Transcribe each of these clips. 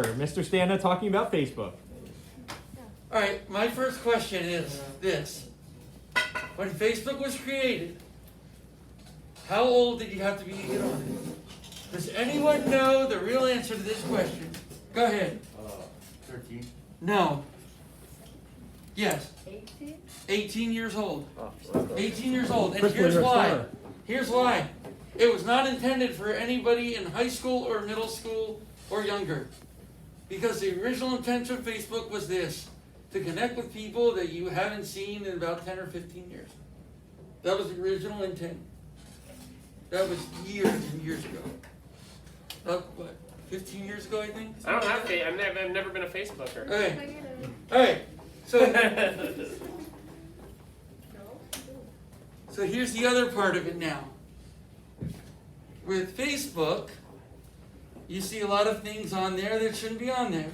Mr. Stana talking about Facebook. All right, my first question is this. When Facebook was created, how old did you have to be to get on it? Does anyone know the real answer to this question? Go ahead. 13. No. Yes. 18? 18 years old. 18 years old. And Crystal, here's you're a why. star. Here's why. It was not intended for anybody in high school or middle school or younger. Because the original intention of Facebook was this: to connect with people that you haven't seen in about 10 or 15 years. That was the original intent. That was years and years ago. What, 15 years ago, I think? I don't have I've never been a Facebooker. Okay. Alright. So here's the other part of it now. With Facebook, you see a lot of things on there that shouldn't be on there.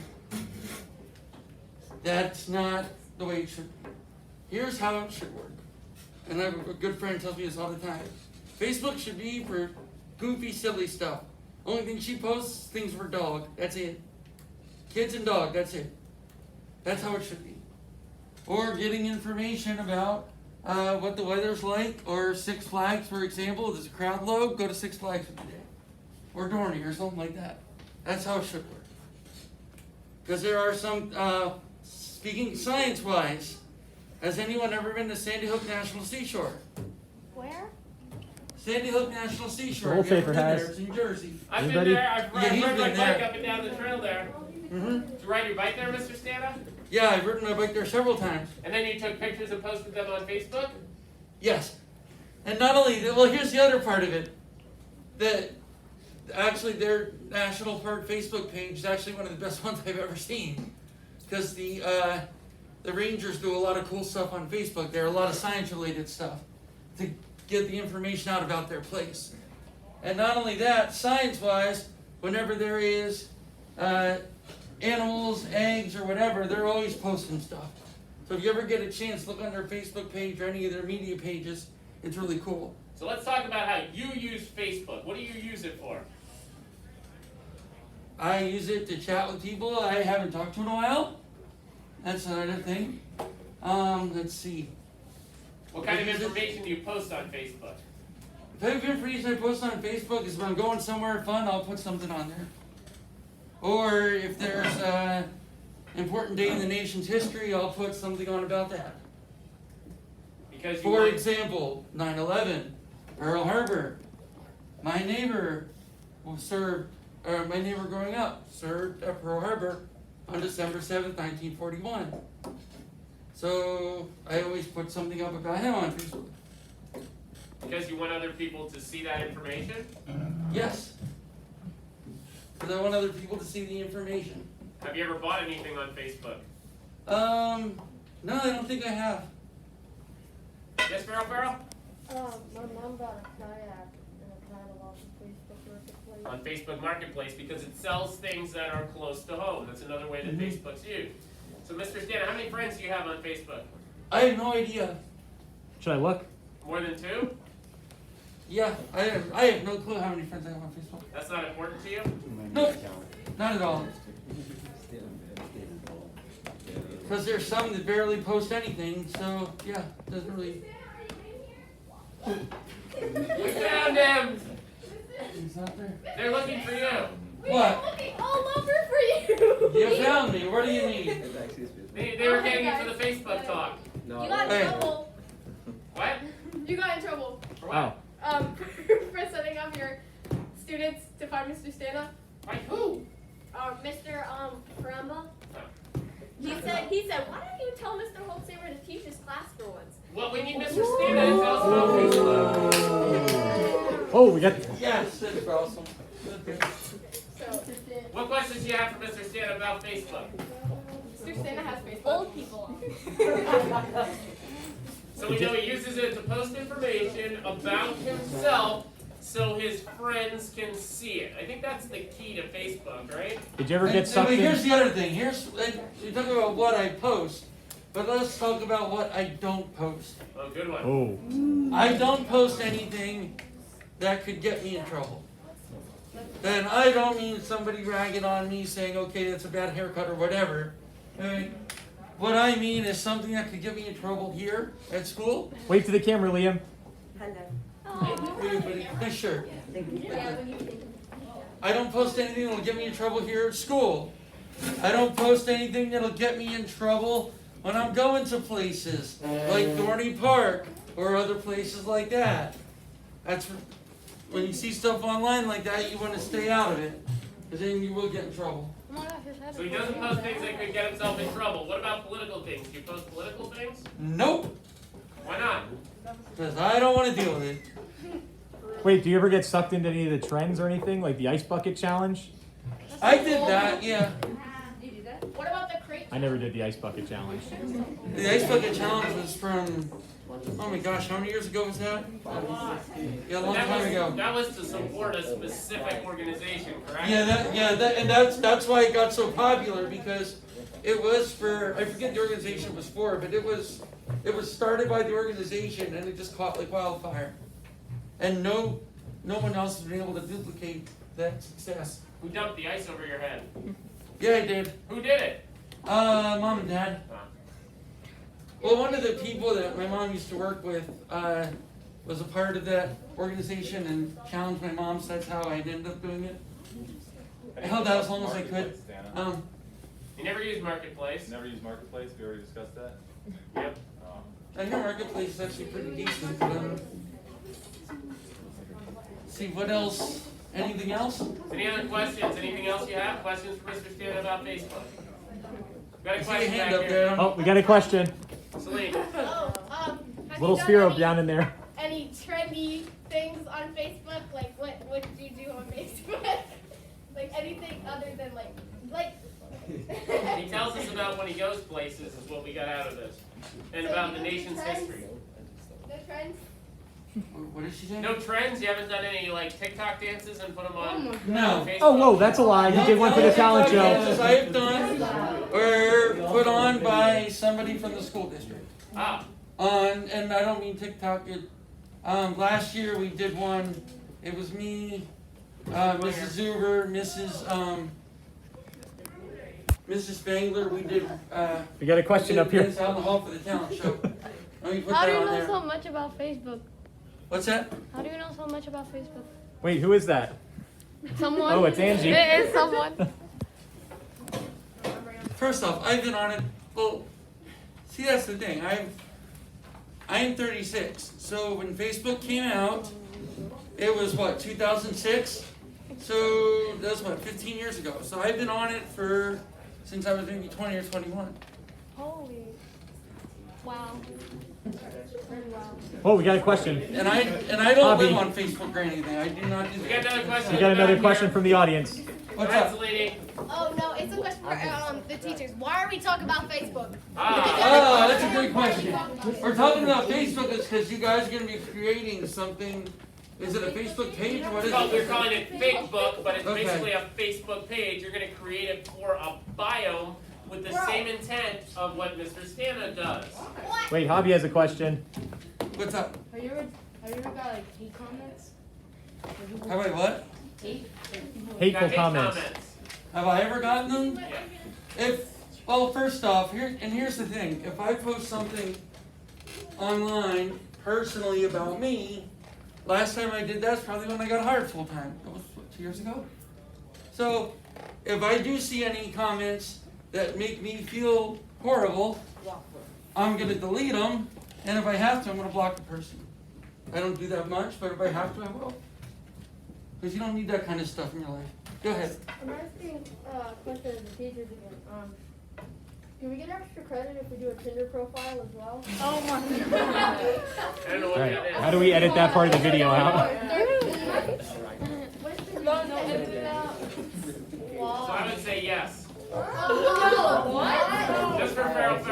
That's not the way it should be. Here's how it should work. And I have a good friend tells me this all the time. Facebook should be for goofy, silly stuff. Only thing she posts, things for dog. That's it. Kids and dog, that's it. That's how it should be. Or getting information about what the weather's like, or Six Flags, for example. If there's a crowd low, go to Six Flags for the day. Or Dorney, or something like that. That's how it should work. Because there are some, speaking science-wise, has anyone ever been to Sandy Hook National Seashore? Where? Sandy Hook National Seashore. Old Have you ever Safer been has. there? It's in Jersey. I've Anybody? been there. I've Yeah, he's rode my been bike there. up and down the trail there. Mm-hmm. Did you ride your bike there, Mr. Stana? Yeah, I've ridden my bike there several times. And then you took pictures and posted them on Facebook? Yes. And not only that, well, here's the other part of it. That actually their national park Facebook page is actually one of the best ones I've ever seen. Because the rangers do a lot of cool stuff on Facebook. There are a lot of science-related stuff to get the information out about their place. And not only that, science-wise, whenever there is animals, eggs, or whatever, they're always posting stuff. So if you ever get a chance, look on their Facebook page or any of their media pages. It's really cool. So let's talk about how you use Facebook. What do you use it for? I use it to chat with people I haven't talked to in a while. That's another thing. Let's see. What kind of information do you post on Facebook? The type of information I post on Facebook is when I'm going somewhere fun, I'll put something on there. Or if there's an important day in the nation's history, I'll put something on about that. Because you For want- example, 9/11, Pearl Harbor. My neighbor my neighbor growing up served at Pearl Harbor on December 7th, 1941. So I always put something up about him on Facebook. Because you want other people to see that information? Yes. Because I want other people to see the information. Have you ever bought anything on Facebook? No, I don't think I have. Yes, Farrell? My mom bought a kayak and a paddle off of Facebook Marketplace. On Facebook Marketplace, because it sells things that are close to home. That's another way that Facebook's used. So, Mr. Stan, how many friends do you have on Facebook? I have no idea. Should I look? More than 2? Yeah, I have no clue how many friends I have on Facebook. That's not important to you? Nope, not at all. Because there's some that barely post anything, so yeah, doesn't really. We found him! He's not there. They're looking for you. What? Looking all over for you! You found me. What do you need? They were getting you for the Facebook talk. You got Hey. in trouble. What? You got in trouble. For what? Oh. For setting up your students to find Mr. Stana. By who? Mr. Karamba. He said, why don't you tell Mr. Holtsamer to teach his class for once? Well, we need Mr. Stana to tell us about Facebook. Oh, we got. Yes, that's awesome. Okay. So, What questions do you have for Mr. Stana about Facebook? Mr. Stana has Facebook. Old people. So we know he uses it to post information about himself so his friends can see it. I think that's the key to Facebook, right? Did you ever And- get and something? here's the other thing. You talk about what I post, but let's talk about what I don't post. Oh, good one. Oh. I don't post anything that could get me in trouble. then I don't mean somebody ragging on me saying, okay, that's a bad haircut or whatever. Okay? What I mean is something that could get me in trouble here at school. Wave to the camera, Liam. Everybody, yeah, sure. Yeah, when you think. I don't post anything that'll get me in trouble here at school. I don't post anything that'll get me in trouble when I'm going to places like Thorny Park or other places like that. That's when you see stuff online like that, you want to stay out of it, because then you will get in trouble. So he doesn't post things that could get himself in trouble. What about political things? Do you post political things? Nope, Why not? because I don't want to deal with it. Wait, do you ever get sucked into any of the trends or anything, like the ice bucket challenge? I did that, yeah. What about the crate? I never did the ice bucket challenge. The Ice Bucket Challenge was from, oh my gosh, how many years ago was that? Yeah, a long time ago. That was to support a specific organization, correct? And that's why it got so popular, because it was for, I forget the organization it was for, but it was started by the organization and it just caught like wildfire. And no one else has been able to duplicate that success. Who dumped the ice over your head? Yeah, I did. Who did it? Mom and Dad. Well, one of the people that my mom used to work with was a part of that organization and challenged my mom, so that's how I ended up doing it. I held out as long as I could. You never used Marketplace. Never used Marketplace, we already discussed that. Yep. I know Marketplace is actually pretty decent. See, what else? Anything else? Any other questions? Anything else you have? Questions for Mr. Stana about Facebook? Got a I see a question hand back up here. there. Oh, we got a question. Celine. Oh, have Little you done Sphero any- down in there. Any trendy things on Facebook? Like, what did you do on Facebook? Like anything other than like. He tells us about when he goes places is what we got out of this. And So about you the know nation's trends? history. The trends? What did she say? No trends? You haven't done any like TikTok dances and put them on No. Facebook? Oh, whoa, that's a lie. He did one for the talent show. Dances I've done were put on by somebody from the school district. Ah, And I don't mean TikTok. Last year we did one. It was me, Mrs. Zuber, Mrs. Spangler. We did. We got a question up here. Dance out in the hall for the talent show. Let me put How do that you on know there. so much about Facebook? What's that? How do you know so much about Facebook? Wait, who is that? Someone. Oh, it's Angie. It is someone. First off, I've been on it. Well, see, that's the thing. I'm 36. So when Facebook came out, it was what, 2006? So that was what, 15 years ago. So I've been on it since I was maybe 20 or 21. Holy. Wow. Oh, we got a question. And I don't Bobby. live on Facebook or anything. I do not do we got that. another question. We got another back question here. from the audience. What's That's up? lady. Oh no, it's a question for the teachers. Why are we talking about Facebook? Ah, Oh, that's a good question. We're talking about Facebook is because you guys are going to be creating something. Is it a Facebook page or what is well, we're it? calling it Facebook, but it's Okay. basically a Facebook page. You're going to create it for a biome with the same intent of what Mr. Stana does. Wait, Hobby has a question. What's up? Have you ever got like hate comments? How about what? Hate? Hateful Got hate comments. Have I ever gotten them? Yeah. Well, first off, here's the thing. If I post something online personally about me, last time I did that's probably when I got hired full time. That was what, 2 years ago. So if I do see any comments that make me feel horrible, I'm gonna delete them, and if I have to, I'm gonna block the person. I don't do that much, but if I have to, I will. Because you don't need that kind of stuff in your life. Go ahead. I'm asking a question to the teachers again. Can we get extra credit if we do a Tinder profile as well? Oh my I don't know what Right. that is. How do we edit that part of the video out? So I would say yes. What? Just for Farrell.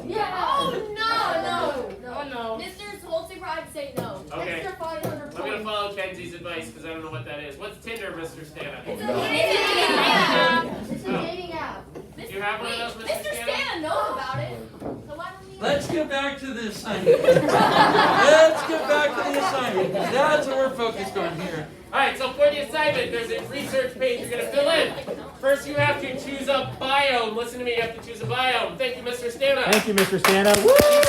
Yeah. Oh no. Oh no. Mr. Holtzy I'd say no. Okay. Extra 500 I'm points. going to follow Kenzie's advice because I don't know what that is. What's Tinder, Mr. Stana? It's a dating app. It's a dating app. Do you have one of those, Mr. Mr. Stana? Stana knows about it. So why don't we Let's get back to the assignment. Let's get back to the assignment. That's what we're focused on here. Alright, so for the assignment, there's a research page you're going to fill in. First, you have to choose a biome. Listen to me, you have to choose a biome. Thank you, Mr. Stana. Thank you, Mr. Stana. Woo!